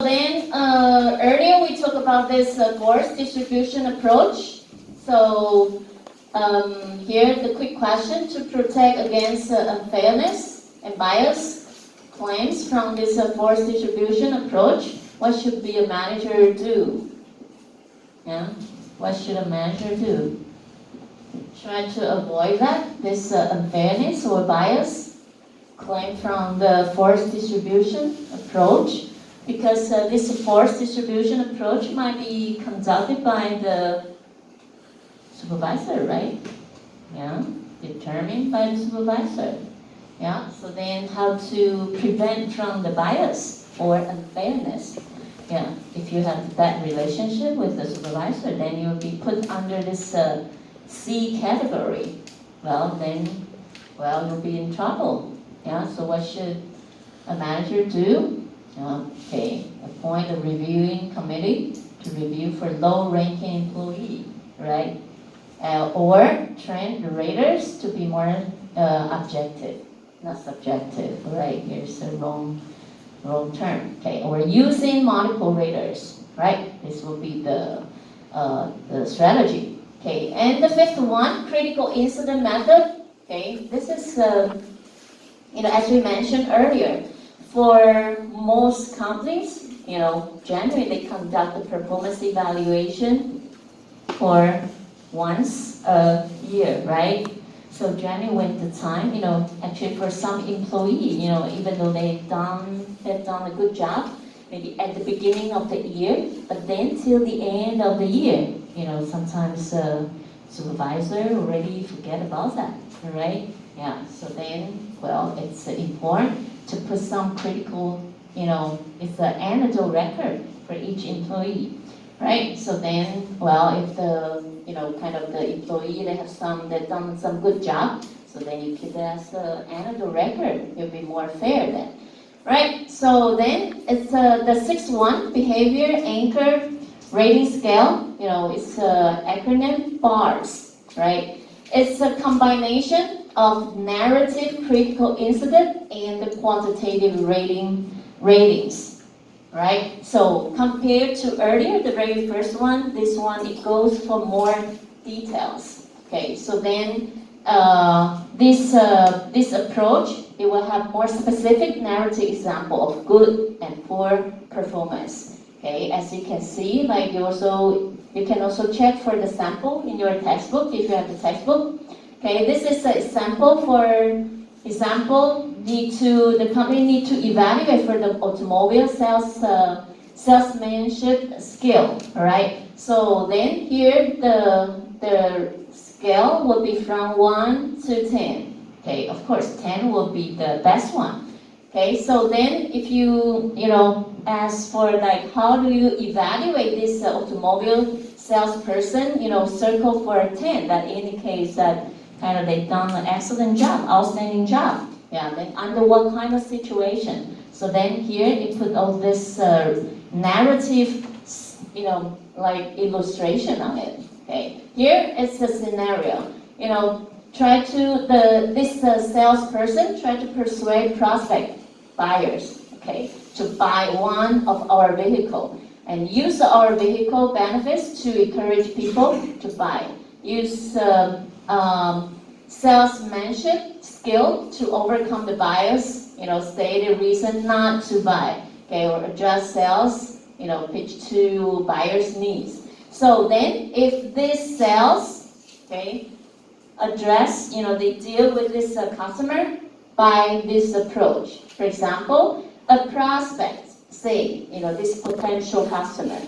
Then earlier we talked about this force distribution approach. So here the quick question: to protect against unfairness and bias claims from this force distribution approach, what should be a manager do? Yeah, what should a manager do? Try to avoid that, this unfairness or bias claim from the force distribution approach, because this force distribution approach might be conducted by the supervisor, right? Yeah, determined by the supervisor. Yeah, so then how to prevent from the bias or unfairness. Yeah, if you have that relationship with the supervisor, then you'll be put under this C category. Well, you'll be in trouble. Yeah, so what should a manager do? Okay, appoint a reviewing committee to review for low-ranking employee, right? Or train the raters to be more objective, not subjective, right? Here's the wrong term. Okay, or using multiple raters, right? This will be the strategy. Okay, and the fifth one, critical incident method. Okay, this is as we mentioned earlier, for most companies, generally they conduct a performance evaluation for once a year, right? So generally when the time, actually for some employee, even though they've done a good job, maybe at the beginning of the year, but then till the end of the year, sometimes supervisor already forget about that, right? Yeah, so then, it's important to put some critical, it's an annual record for each employee, right? So then, if the, kind of the employee, they've done some good job, so then you keep it as an annual record. It'll be more fair then, right? So then, it's the sixth one, behavior anchor rating scale. It's acronym BARS, right? It's a combination of narrative critical incident and the quantitative ratings, right? So compared to earlier, the very first one, this one, it goes for more details. Okay, so then this approach, it will have more specific narrative example of good and poor performance. Okay, as you can see, you can also check for the sample in your textbook if you have the textbook. Okay, this is an example. For example, the company need to evaluate for the automobile salesmanship skill. All right. So then here the scale will be from 1 to 10. Okay, of course 10 will be the best one. Okay, so then if you ask for how do you evaluate this automobile salesperson, circle for 10. That indicates that kind of they've done an excellent job, outstanding job. Yeah, then under what kind of situation? So then here it put all this narrative, illustration on it. Okay, here it's a scenario. This salesperson try to persuade prospect buyers, okay, to buy one of our vehicle and use our vehicle benefits to encourage people to buy. Use salesmanship skill to overcome the buyers, stated reason not to buy, okay, or adjust sales, pitch to buyers' needs. So then, if this sales, okay, address, they deal with this customer by this approach. For example, a prospect, say, this potential customer,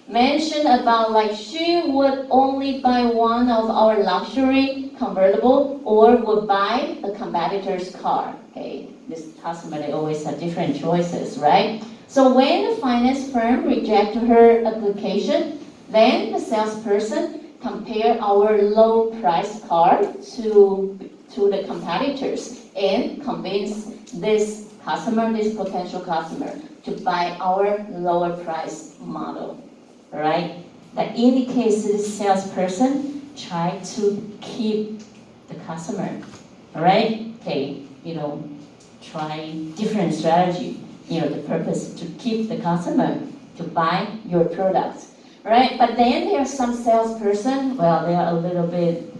mention about she would only buy one of our luxury convertible or would buy a competitor's car. Okay, this customer, they always have different choices, right? So when the finance firm rejected her application, then the salesperson compare our low price car to the competitors and convince this potential customer to buy our lower price model. Right? That indicates this salesperson try to keep the customer. All right? Okay, try different strategy. the purpose to keep the customer to buy your products, right? But then there are some salesperson, well, they are a little bit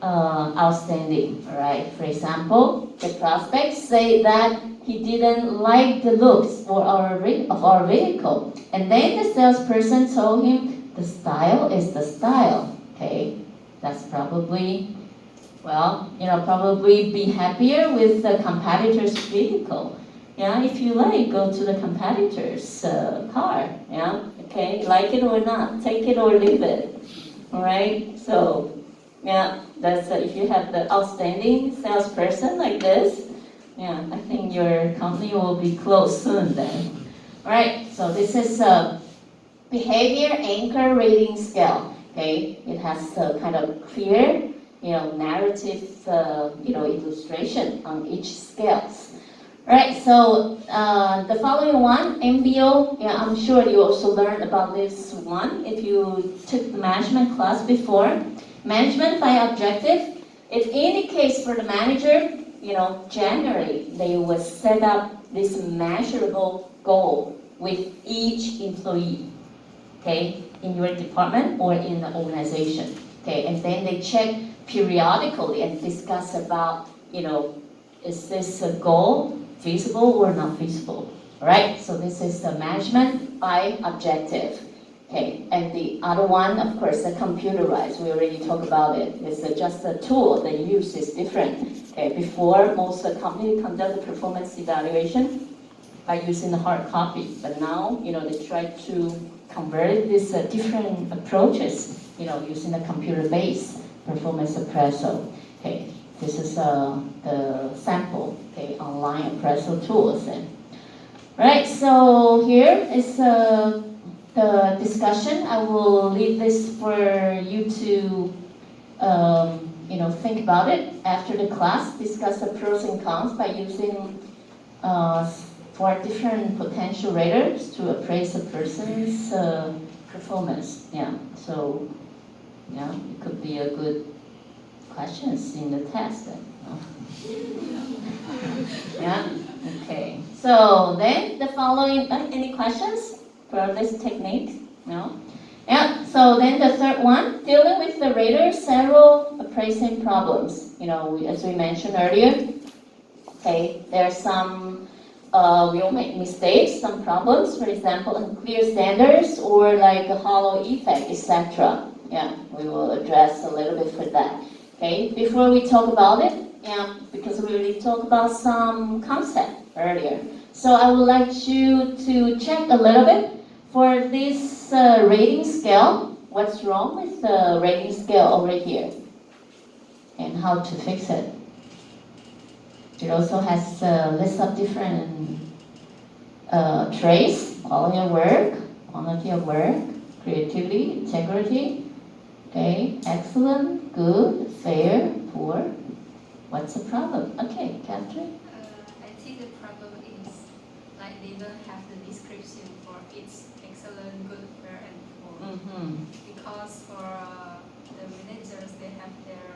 outstanding, right? For example, the prospect say that he didn't like the looks of our vehicle, and then the salesperson told him the style is the style. Okay, that's probably, well, probably be happier with the competitor's vehicle. Yeah, if you like, go to the competitor's car. Yeah, okay, like it or not, take it or leave it. All right, so yeah, that's if you have the outstanding salesperson like this, yeah, I think your company will be closed soon then. All right, so this is a behavior anchor rating scale. Okay, it has a kind of clear, narrative, illustration on each scales. Right, so the following one, MBO, yeah, I'm sure you also learned about this one if you took the management class before. Management by objective, it indicates for the manager, generally they will set up this measurable goal with each employee, okay, in your department or in the organization, okay, and then they check periodically and discuss about, is this a goal feasible or not feasible, right? So this is the management by objective. Okay, and the other one, of course, the computerized. We already talked about it. It's just a tool. The use is different. Okay, before most companies conduct the performance evaluation by using the hard copy, but now they try to convert these different approaches. Using the computer-based performance appraisal. Okay, this is the sample. Okay, online appraisal tools. Right. So here is the discussion. I will leave this for you to, think about it after the class. Discuss the pros and cons by using 4 different potential raters to appraise a person's performance. Yeah. So, yeah, it could be a good questions in the test. Yeah. Okay. So then the following. Any questions for this technique? No? Yeah, so then the third one, dealing with the rater's several appraising problems. As we mentioned earlier, okay, there are some, we'll make mistakes, some problems, for example, unclear standards or like a hollow effect, etc. Yeah, we will address a little bit for that. Okay, before we talk about it, yeah, because we already talked about some concept earlier. So I would like you to check a little bit for this rating scale. What's wrong with the rating scale over here? And how to fix it. It also has a list of different traits, quality of work, creativity, integrity, okay, excellent, good, fair, poor. What's the problem? Okay, Catherine? I think the problem is like they don't have the description for each excellent, good, fair, and poor. Mm-hmm. Because for the managers, they have their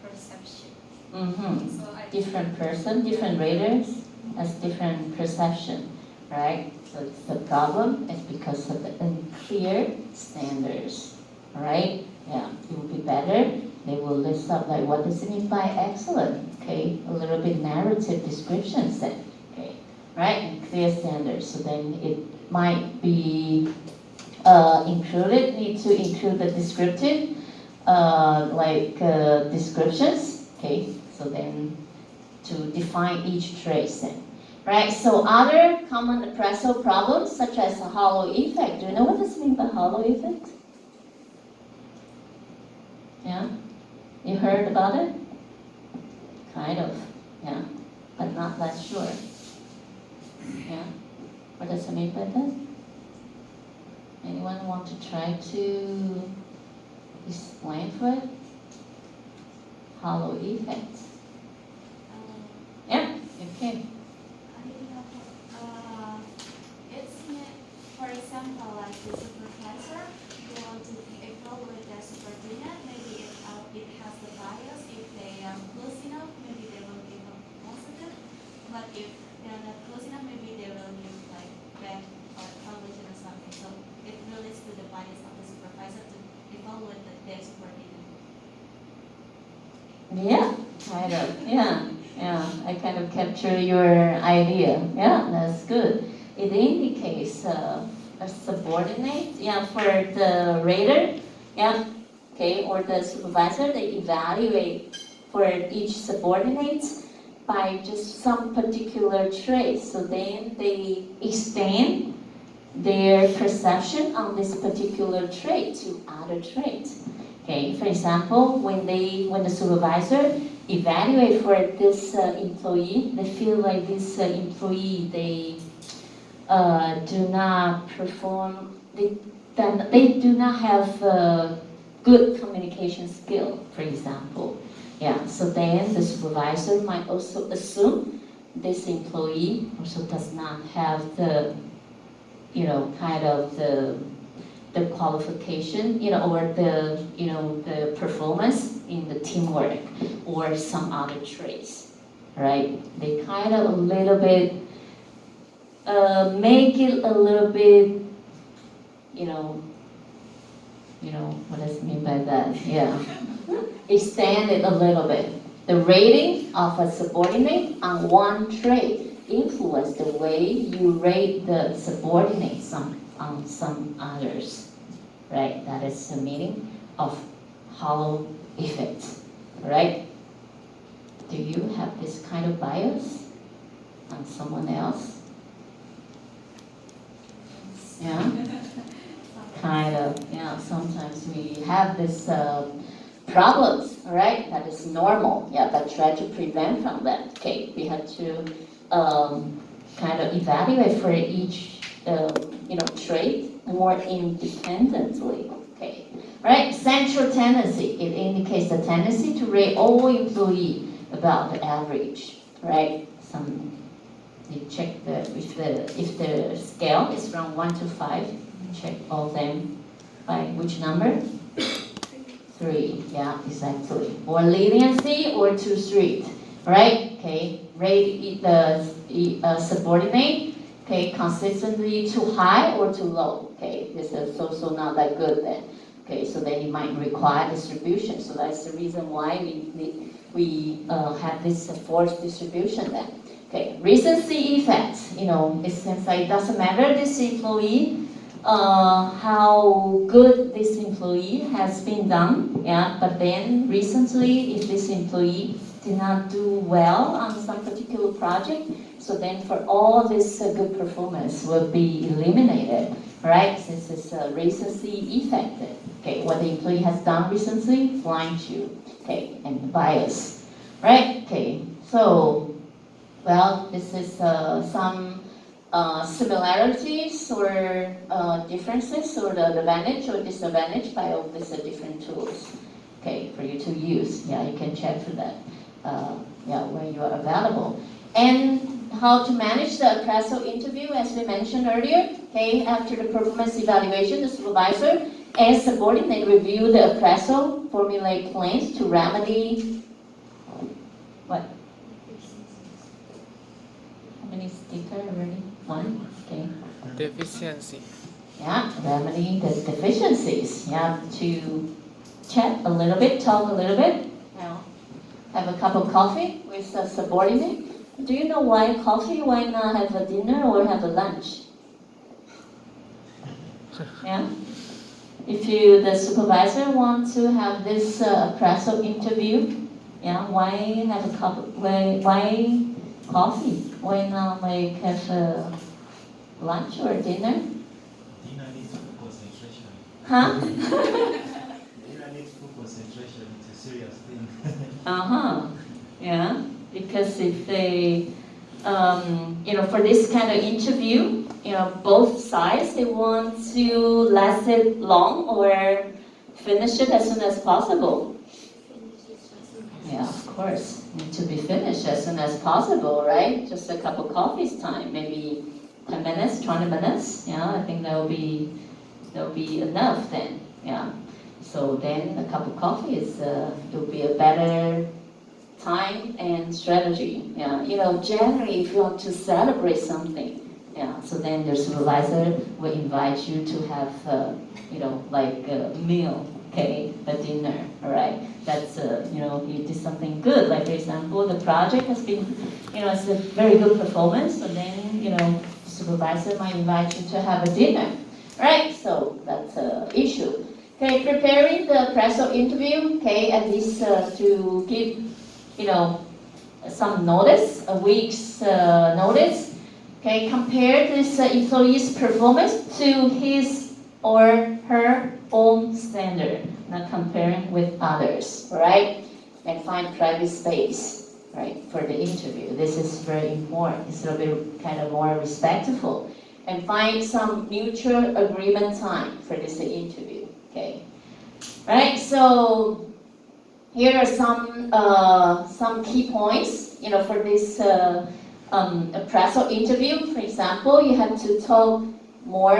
perception. Mm-hmm. So different person, different raters has different perception, right? So it's the problem is because of the unclear standards, all right? Yeah, it will be better. They will list up like what does it mean by excellent, okay? A little bit narrative descriptions then, okay? Right? And clear standards. So then it might be need to include the descriptive, descriptions, okay? So then to define each trace then. Right, so other common appraisal problems such as a hollow effect. Do you know what this means by hollow effect? Yeah? You heard about it? Kind of, yeah, but not that sure. Yeah? What does it mean by that? Anyone want to try to explain for it? Hollow effect. Yeah, okay. It's for example, like the supervisor, you want to evaluate their subordinate, maybe it has the bias, if they are close enough, maybe they will give a positive, but if they are not close enough, maybe they will use like bad or evaluation or something. So it relates to the bias of the supervisor to evaluate their subordinate. Yeah, kind of. Yeah. I kind of capture your idea. Yeah, that's good. It indicates a subordinate. Yeah, for the rater. Yeah, okay, or the supervisor. They evaluate for each subordinate by just some particular trait. So then they extend their perception on this particular trait to other traits. Okay, for example, when the supervisor evaluate for this employee, they feel like this employee they do not perform, they do not have good communication skill, for example. Yeah, so then the supervisor might also assume this employee also does not have the, kind of the qualification, or the performance in the teamwork or some other traits, right? They kind of a little bit make it a little bit, you know, what does it mean by that? Yeah, extend it a little bit. The rating of a subordinate on one trait influence the way you rate the subordinates on some others, right? That is the meaning of hollow effect, right? Do you have this kind of bias on someone else? Yeah? Kind of, yeah, sometimes we have this problems, right? That is normal, yeah, but try to prevent from that. Okay, we have to kind of evaluate for each, trait more independently. Okay, right? Central tendency, it indicates the tendency to rate all employee about the average, right? You check if the scale is from 1 to 5, check all of them by which number? 3, yeah, exactly. Or leniency or too strict, right? Okay, rate the subordinate, okay, consistently too high or too low. Okay, this is also not that good then. Okay, so then you might require distribution. So that's the reason why we have this forced distribution then. Okay, recency effect. It seems like it doesn't matter this employee, how good this employee has been done, yeah, but then recently if this employee did not do well on some particular project, so then for all this good performance will be eliminated, right? Since it's a recency effect. Okay, what the employee has done recently blinds you, okay, and bias, right? Okay, so, well, this is some similarities or differences or the advantage or disadvantage by all these different tools, okay, for you to use. Yeah, you can check for that, when you are available. And how to manage the appraisal interview, as we mentioned earlier, okay, after the performance evaluation, the supervisor and subordinate review the appraisal, formulate plans to remedy, what? How many stickers already? 1, okay. Deficiency. Yeah, remedy the deficiencies. Yeah, to chat a little bit, talk a little bit. Have a cup of coffee with a subordinate. Do you know why coffee? Why not have a dinner or have a lunch? Yeah. If the supervisor wants to have this appraisal interview, yeah, why have a cup? Why coffee? Why not have a lunch or dinner? Dinner needs full concentration. Huh? Dinner needs full concentration. It's a serious thing. Yeah, because if they, for this kind of interview, both sides, they want to last it long or finish it as soon as possible. Yeah, of course, need to be finished as soon as possible, right? Just a cup of coffee's time, maybe 10 minutes, 20 minutes. Yeah, I think that'll be enough then. Yeah. So then a cup of coffee it'll be a better time and strategy. Yeah, generally, if you want to celebrate something, yeah, so then the supervisor will invite you to have, like a meal, okay, a dinner, all right. That's, you did something good. Like for example, the project has been, it's a very good performance. So then, the supervisor might invite you to have a dinner, right? So that's an issue. Okay, preparing the presso interview, okay, at least to give, some notice, a week's notice. Okay, compare this employee's performance to his or her own standard, not comparing with others, right? And find private space, right, for the interview. This is very important. It's a little bit kind of more respectful. And find some mutual agreement time for this interview, okay? Right, so here are some key points, for this appraisal interview. For example, you have to talk more,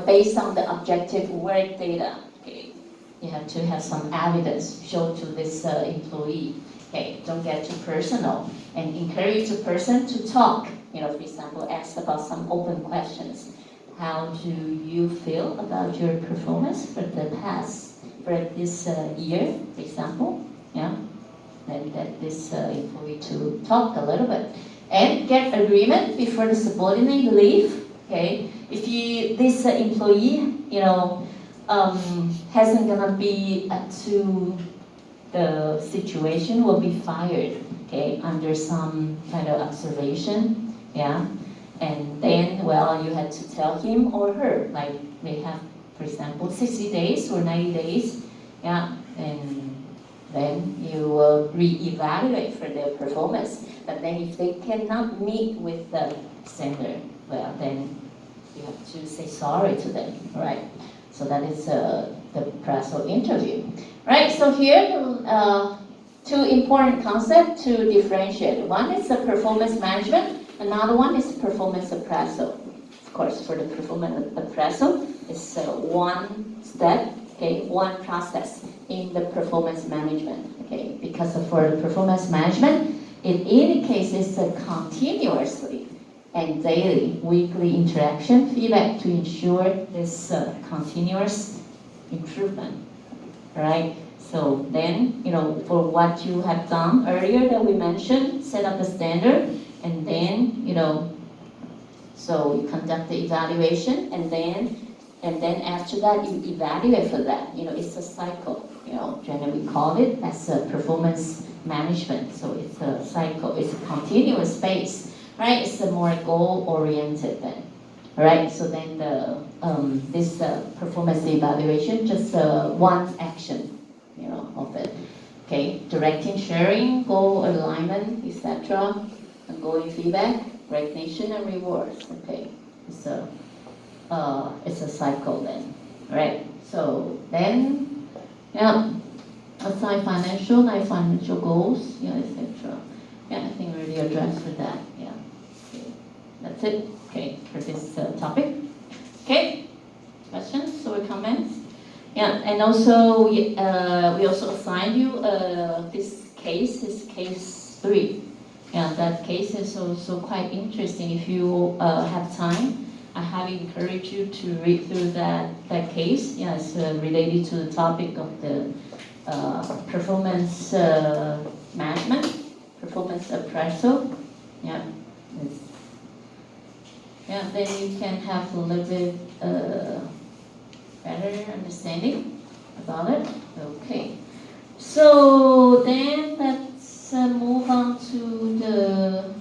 based on the objective work data. Okay, you have to have some evidence shown to this employee. Okay, don't get too personal, and encourage the person to talk. For example, ask about some open questions. How do you feel about your performance for the past, for this year, for example? Yeah, then get this employee to talk a little bit and get agreement before the subordinate leave. Okay, if this employee, hasn't gonna be to the situation, will be fired. Okay, under some kind of observation. Yeah, and then you had to tell him or her, like they have, for example, 60 days or 90 days. Yeah, and then you will re-evaluate for their performance. But then if they cannot meet with the standard, then you have to say sorry to them, right? So that is the appraisal interview. Right, so here, two important concepts to differentiate. One is the performance management, another one is performance appraisal. Of course, for the performance appraisal, it's one step, okay, one process in the performance management, okay? Because for the performance management, it indicates it's a continuously and daily, weekly interaction feedback to ensure this continuous improvement, right? So then, for what you have done earlier that we mentioned, set up the standard, and then, so you conduct the evaluation, and then after that, you evaluate for that. It's a cycle. Generally we call it as a performance management. So it's a cycle. It's a continuous phase, right? It's a more goal-oriented then, right? So then this performance evaluation, just one action, of it. Okay, directing, sharing, goal alignment, etc. Ongoing feedback, recognition, and rewards. Okay, it's a cycle then, right? So then, assign financial, non-financial goals, etc. Yeah, I think we already addressed for that. Yeah, okay. That's it. Okay, for this topic. Okay, questions or comments? Yeah, and also we also assigned you this case is case 3. Yeah, that case is also quite interesting. If you have time, I highly encourage you to read through that case. Yeah, it's related to the topic of the performance management, performance appraisal. Yeah, then you can have a little bit better understanding about it. Okay, so then let's move on to the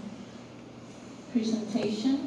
presentation.